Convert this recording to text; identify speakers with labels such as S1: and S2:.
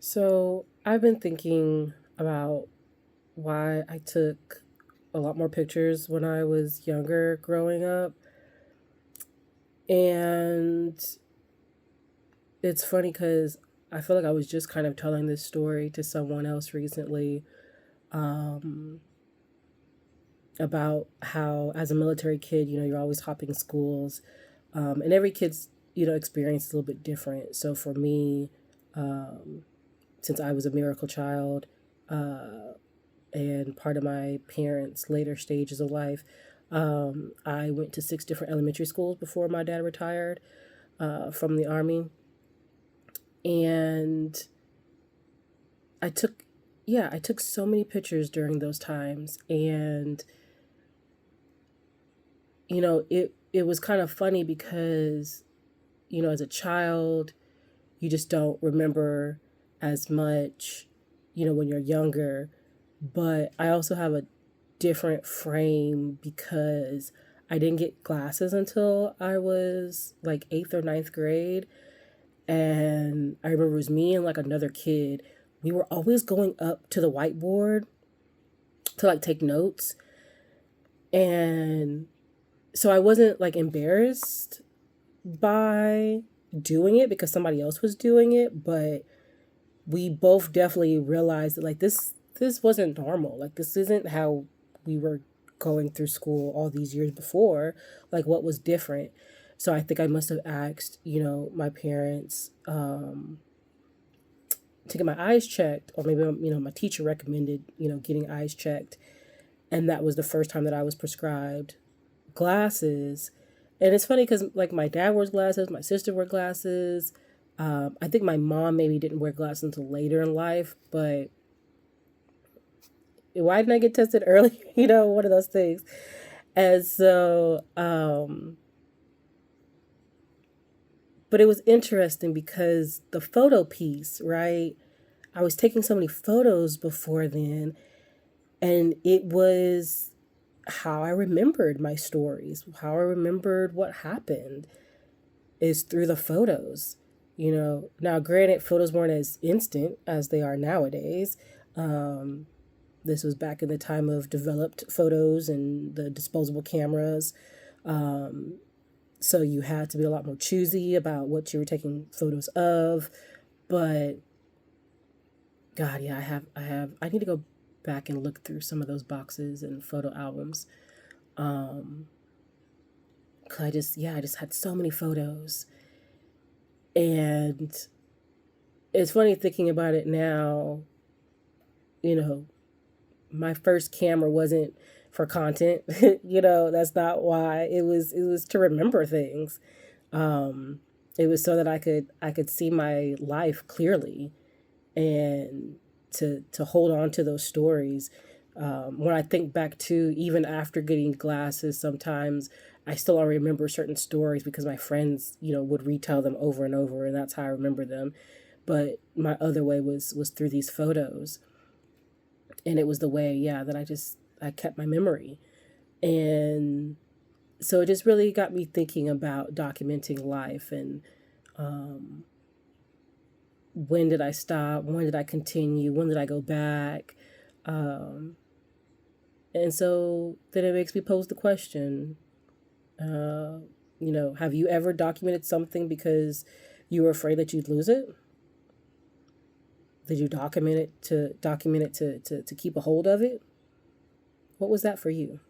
S1: So I've been thinking about why I took a lot more pictures when I was younger growing up. And it's funny because I feel like I was just kind of telling this story to someone else recently, um, about how, as a military kid, you're always hopping schools. And every kid's, experience is a little bit different. So for me, um, since I was a miracle child, uh, and part of my parents' later stages of life, I went to six different elementary schools before my dad retired from the Army. And I took, yeah, I took so many pictures during those times. And, it was kind of funny because, as a child, you just don't remember as much, when you're younger. But I also have a different frame because I didn't get glasses until I was like eighth or ninth grade. And I remember it was me and like another kid. We were always going up to the whiteboard to like take notes. And so I wasn't like embarrassed by doing it because somebody else was doing it, but we both definitely realized that like this wasn't normal. Like this isn't how we were going through school all these years before. Like what was different? So I think I must have asked, my parents to get my eyes checked, or maybe my teacher recommended getting eyes checked, and that was the first time that I was prescribed glasses. And it's funny because like my dad wears glasses, my sister wore glasses. I think my mom maybe didn't wear glasses until later in life, but why didn't I get tested early? One of those things. And so, but it was interesting because the photo piece, right? I was taking so many photos before then, and it was how I remembered my stories, how I remembered what happened is through the photos. Now granted, photos weren't as instant as they are nowadays. Um, this was back in the time of developed photos and the disposable cameras. Um, so you had to be a lot more choosy about what you were taking photos of. But God, yeah, I need to go back and look through some of those boxes and photo albums. Um, 'Cause I just had so many photos. And it's funny thinking about it now, you know, my first camera wasn't for content. That's not why. It was to remember things. Um, it was so that I could see my life clearly and to hold on to those stories. When I think back to even after getting glasses, sometimes I still don't remember certain stories because my friends, would retell them over and over, and that's how I remember them. But my other way was through these photos, and it was the way, yeah, that I kept my memory, and so it just really got me thinking about documenting life and um, when did I stop? When did I continue? When did I go back? Um, and so then it makes me pose the question, uh, have you ever documented something because you were afraid that you'd lose it? Did you document it to keep a hold of it? What was that for you?